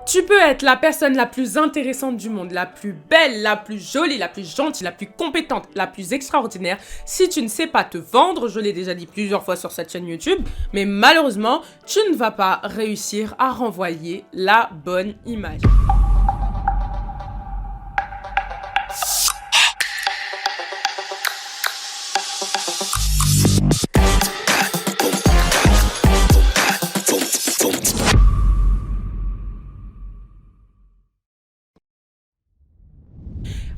Tu peux être la personne la plus intéressante du monde, la plus belle, la plus jolie, la plus gentille, la plus compétente, la plus extraordinaire. Si tu ne sais pas te vendre, je l'ai déjà dit plusieurs fois sur cette chaîne YouTube, mais malheureusement, tu ne vas pas réussir à renvoyer la bonne image.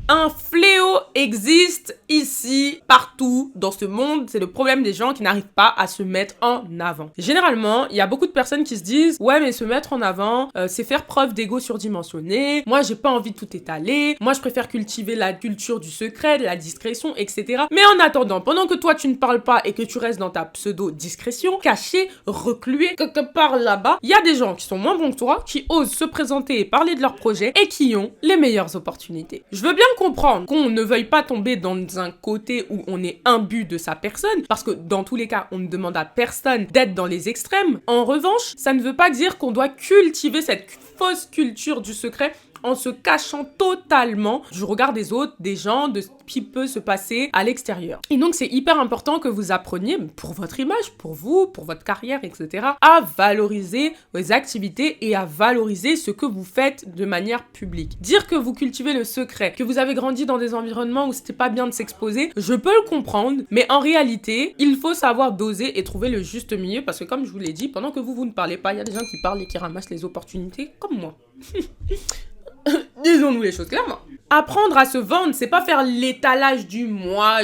Un fléau existe ici, partout, dans ce monde. C'est le problème des gens qui n'arrivent pas à se mettre en avant. Généralement, il y a beaucoup de personnes qui se disent « Ouais, mais se mettre en avant, c'est faire preuve d'ego surdimensionné. Moi, j'ai pas envie de tout étaler. Moi, je préfère cultiver la culture du secret, de la discrétion, etc. » Mais en attendant, pendant que toi, tu ne parles pas et que tu restes dans ta pseudo-discrétion, caché, reclué, quelque part là-bas, il y a des gens qui sont moins bons que toi, qui osent se présenter et parler de leur projet et qui ont les meilleures opportunités. Je veux bien comprendre qu'on ne veuille pas tomber dans un côté où on est imbu de sa personne, parce que dans tous les cas, on ne demande à personne d'être dans les extrêmes. En revanche, ça ne veut pas dire qu'on doit cultiver cette fausse culture du secret en se cachant totalement du regard des autres, des gens, de ce qui peut se passer à l'extérieur. Et donc, c'est hyper important que vous appreniez, pour votre image, pour vous, pour votre carrière, etc., à valoriser vos activités et à valoriser ce que vous faites de manière publique. Dire que vous cultivez le secret, que vous avez grandi dans des environnements où c'était pas bien de s'exposer, je peux le comprendre, mais en réalité, il faut savoir doser et trouver le juste milieu, parce que comme je vous l'ai dit, pendant que vous ne parlez pas, il y a des gens qui parlent et qui ramassent les opportunités, comme moi. Disons-nous les choses clairement. Apprendre à se vendre, c'est pas faire l'étalage du moi.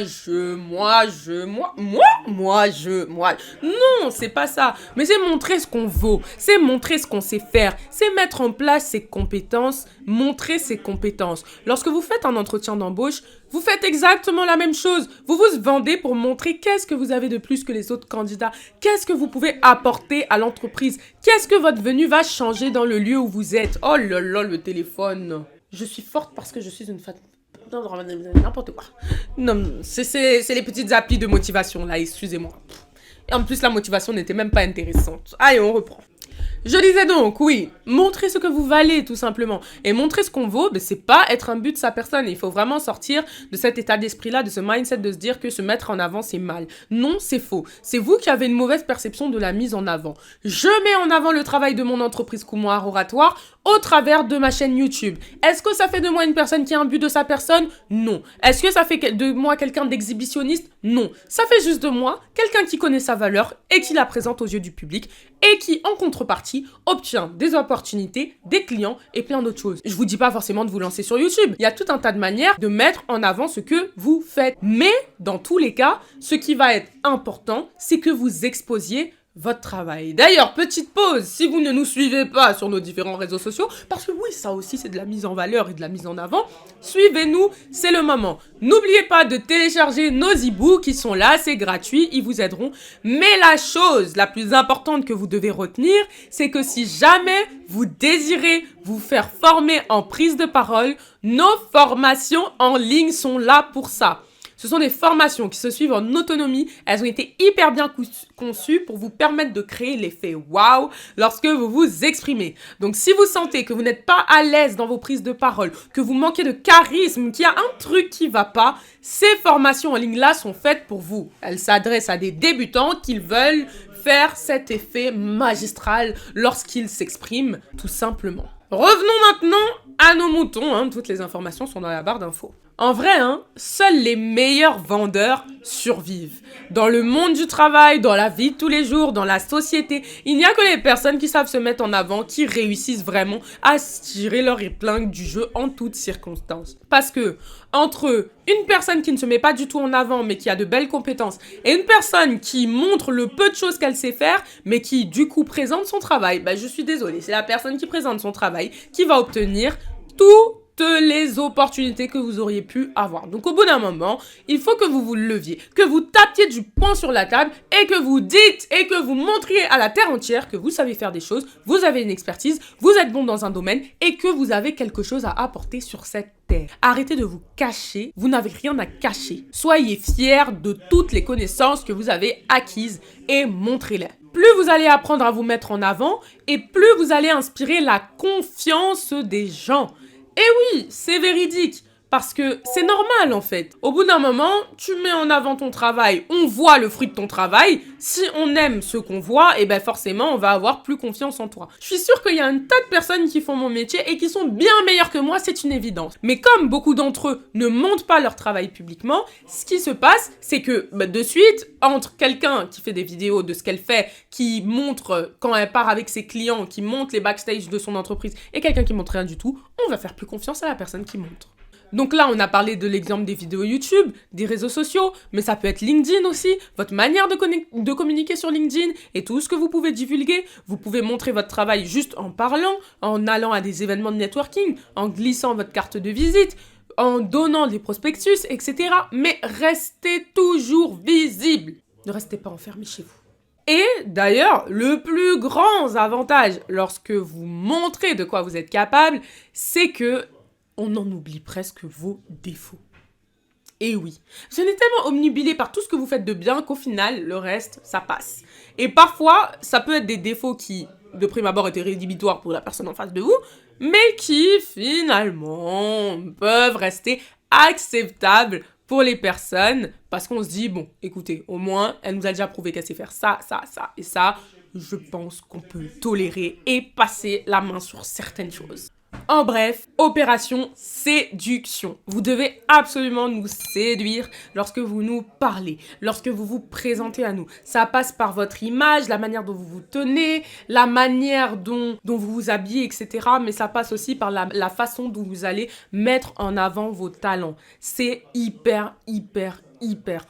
Non, c'est pas ça. Mais c'est montrer ce qu'on vaut. C'est montrer ce qu'on sait faire. C'est mettre en place ses compétences. Montrer ses compétences. Lorsque vous faites un entretien d'embauche, vous faites exactement la même chose. Vous vous vendez pour montrer qu'est-ce que vous avez de plus que les autres candidats. Qu'est-ce que vous pouvez apporter à l'entreprise. Qu'est-ce que votre venue va changer dans le lieu où vous êtes. Oh là là, le téléphone. Je suis forte parce que je suis une femme. N'importe quoi. Non, c'est les petites applis de motivation là, excusez-moi. Et en plus, la motivation n'était même pas intéressante. Allez, on reprend. Je disais donc, oui, montrer ce que vous valez tout simplement. Et montrer ce qu'on vaut, ben, c'est pas être un but de sa personne. Il faut vraiment sortir de cet état d'esprit-là, de ce mindset de se dire que se mettre en avant, c'est mal. Non, c'est faux. C'est vous qui avez une mauvaise perception de la mise en avant. Je mets en avant le travail de mon entreprise Coumoir Oratoire au travers de ma chaîne YouTube. Est-ce que ça fait de moi une personne qui a un but de sa personne? Non. Est-ce que ça fait de moi quelqu'un d'exhibitionniste? Non. Ça fait juste de moi quelqu'un qui connaît sa valeur et qui la présente aux yeux du public et qui, en contrepartie, obtient des opportunités, des clients et plein d'autres choses. Je vous dis pas forcément de vous lancer sur YouTube. Il y a tout un tas de manières de mettre en avant ce que vous faites. Mais, dans tous les cas, ce qui va être important, c'est que vous exposiez votre travail. D'ailleurs, petite pause, si vous ne nous suivez pas sur nos différents réseaux sociaux, parce que oui, ça aussi c'est de la mise en valeur et de la mise en avant, suivez-nous, c'est le moment. N'oubliez pas de télécharger nos e-books qui sont là, c'est gratuit, ils vous aideront. Mais la chose la plus importante que vous devez retenir, c'est que si jamais vous désirez vous faire former en prise de parole, nos formations en ligne sont là pour ça. Ce sont des formations qui se suivent en autonomie. Elles ont été hyper bien conçues pour vous permettre de créer l'effet waouh lorsque vous vous exprimez. Donc, si vous sentez que vous n'êtes pas à l'aise dans vos prises de parole, que vous manquez de charisme, qu'il y a un truc qui va pas, ces formations en ligne-là sont faites pour vous. Elles s'adressent à des débutants qui veulent faire cet effet magistral lorsqu'ils s'expriment, tout simplement. Revenons maintenant à nos moutons. Toutes les informations sont dans la barre d'infos. En vrai, seuls les meilleurs vendeurs survivent. Dans le monde du travail, dans la vie de tous les jours, dans la société, il n'y a que les personnes qui savent se mettre en avant, qui réussissent vraiment à tirer leur épingle du jeu en toutes circonstances. Parce que, entre une personne qui ne se met pas du tout en avant, mais qui a de belles compétences, et une personne qui montre le peu de choses qu'elle sait faire, mais qui, du coup, présente son travail, je suis désolée, c'est la personne qui présente son travail qui va obtenir tous les opportunités que vous auriez pu avoir. Donc au bout d'un moment, il faut que vous vous leviez, que vous tapiez du poing sur la table et que vous dites et que vous montriez à la terre entière que vous savez faire des choses, vous avez une expertise, vous êtes bon dans un domaine et que vous avez quelque chose à apporter sur cette terre. Arrêtez de vous cacher, vous n'avez rien à cacher. Soyez fiers de toutes les connaissances que vous avez acquises et montrez-les. Plus vous allez apprendre à vous mettre en avant et plus vous allez inspirer la confiance des gens. Et oui, c'est véridique, parce que c'est normal en fait. Au bout d'un moment, tu mets en avant ton travail, on voit le fruit de ton travail. Si on aime ce qu'on voit, et ben forcément, on va avoir plus confiance en toi. Je suis sûre qu'il y a un tas de personnes qui font mon métier et qui sont bien meilleures que moi, c'est une évidence. Mais comme beaucoup d'entre eux ne montrent pas leur travail publiquement, ce qui se passe, c'est que de suite, entre quelqu'un qui fait des vidéos de ce qu'elle fait, qui montre quand elle part avec ses clients, qui montre les backstage de son entreprise, et quelqu'un qui montre rien du tout, on va faire plus confiance à la personne qui montre. Donc là, on a parlé de l'exemple des vidéos YouTube, des réseaux sociaux, mais ça peut être LinkedIn aussi, votre manière de communiquer sur LinkedIn et tout ce que vous pouvez divulguer. Vous pouvez montrer votre travail juste en parlant, en allant à des événements de networking, en glissant votre carte de visite, en donnant des prospectus, etc. Mais restez toujours visible. Ne restez pas enfermé chez vous. Et d'ailleurs, le plus grand avantage lorsque vous montrez de quoi vous êtes capable, c'est que on en oublie presque vos défauts. Et oui, vous êtes tellement omnubilé par tout ce que vous faites de bien qu'au final, le reste, ça passe. Et parfois, ça peut être des défauts qui, de prime abord, étaient rédhibitoires pour la personne en face de vous, mais qui, finalement, peuvent rester acceptables pour les personnes, parce qu'on se dit, bon, écoutez, au moins, elle nous a déjà prouvé qu'elle sait faire ça, ça, ça et ça. Je pense qu'on peut tolérer et passer la main sur certaines choses. En bref, opération séduction. Vous devez absolument nous séduire lorsque vous nous parlez, lorsque vous vous présentez à nous. Ça passe par votre image, la manière dont vous vous tenez, la manière dont vous vous habillez, etc. Mais ça passe aussi par la façon dont vous allez mettre en avant vos talents. C'est hyper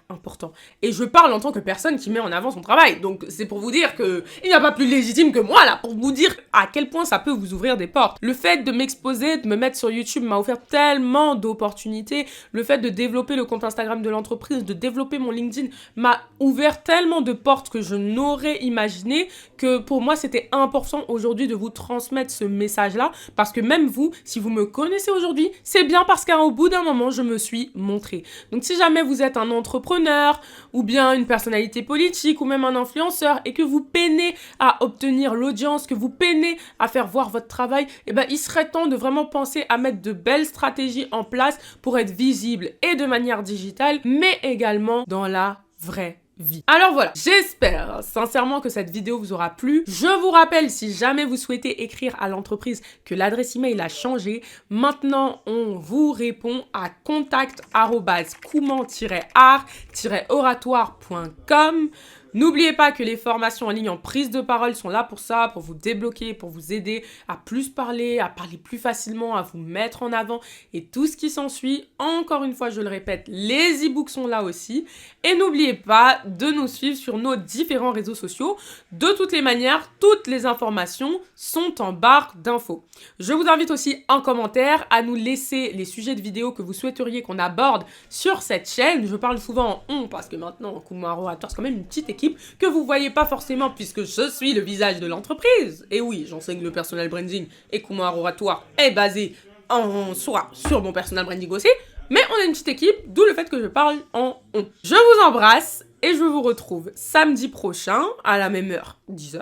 important. Et je parle en tant que personne qui met en avant son travail. Donc, c'est pour vous dire que il n'y a pas plus légitime que moi, là, pour vous dire à quel point ça peut vous ouvrir des portes. Le fait de m'exposer, de me mettre sur YouTube m'a offert tellement d'opportunités. Le fait de développer le compte Instagram de l'entreprise, de développer mon LinkedIn, m'a ouvert tellement de portes que je n'aurais imaginé que pour moi, c'était important aujourd'hui de vous transmettre ce message-là. Parce que même vous, si vous me connaissez aujourd'hui, c'est bien parce qu'au bout d'un moment, je me suis montrée. Donc, si jamais vous êtes un entrepreneur ou bien une personnalité politique ou même un influenceur et que vous peinez à obtenir l'audience, que vous peinez à faire voir votre travail, eh ben, il serait temps de vraiment penser à mettre de belles stratégies en place pour être visible et de manière digitale, mais également dans la vraie vie. Alors voilà, j'espère sincèrement que cette vidéo vous aura plu. Je vous rappelle, si jamais vous souhaitez écrire à l'entreprise, que l'adresse email a changé. Maintenant, on vous répond à contact@coumant-art-oratoire.com. N'oubliez pas que les formations en ligne en prise de parole sont là pour ça, pour vous débloquer, pour vous aider à plus parler, à parler plus facilement, à vous mettre en avant et tout ce qui s'ensuit. Encore une fois, je le répète, les e-books sont là aussi. Et n'oubliez pas de nous suivre sur nos différents réseaux sociaux. De toutes les manières, toutes les informations sont en barre d'infos. Je vous invite aussi en commentaire à nous laisser les sujets de vidéos que vous souhaiteriez qu'on aborde sur cette chaîne. Je parle souvent en on parce que maintenant, Koumont Art-Oratoire, c'est quand même une petite équipe que vous voyez pas forcément puisque je suis le visage de l'entreprise. Et oui, j'enseigne le personal branding et Koumont Art-Oratoire est basé en soi sur mon personal branding aussi. Mais on a une petite équipe, d'où le fait que je parle en on. Je vous embrasse et je vous retrouve samedi prochain à la même heure, 10h,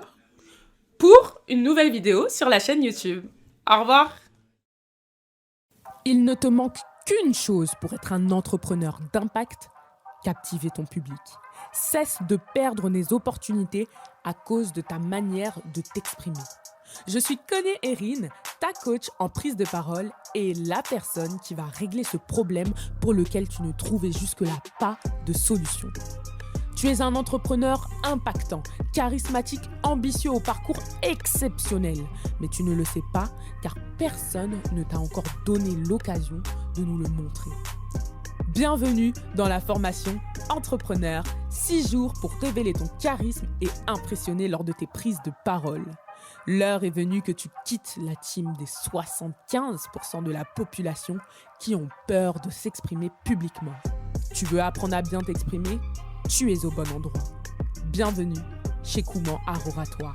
pour une nouvelle vidéo sur la chaîne YouTube. Au revoir. Il ne te manque qu'une chose pour être un entrepreneur d'impact, captiver ton public. Cesse de perdre des opportunités à cause de ta manière de t'exprimer. Je suis Connie Erin, ta coach en prise de parole et la personne qui va régler ce problème pour lequel tu ne trouvais jusque-là pas de solution. Tu es un entrepreneur impactant, charismatique, ambitieux au parcours exceptionnel. Mais tu ne le sais pas car personne ne t'a encore donné l'occasion de nous le montrer. Bienvenue dans la formation Entrepreneur, 6 jours pour révéler ton charisme et impressionner lors de tes prises de parole. L'heure est venue que tu quittes la team des 75% de la population qui ont peur de s'exprimer publiquement. Tu veux apprendre à bien t'exprimer? Tu es au bon endroit. Bienvenue chez Kouman Art Oratoire.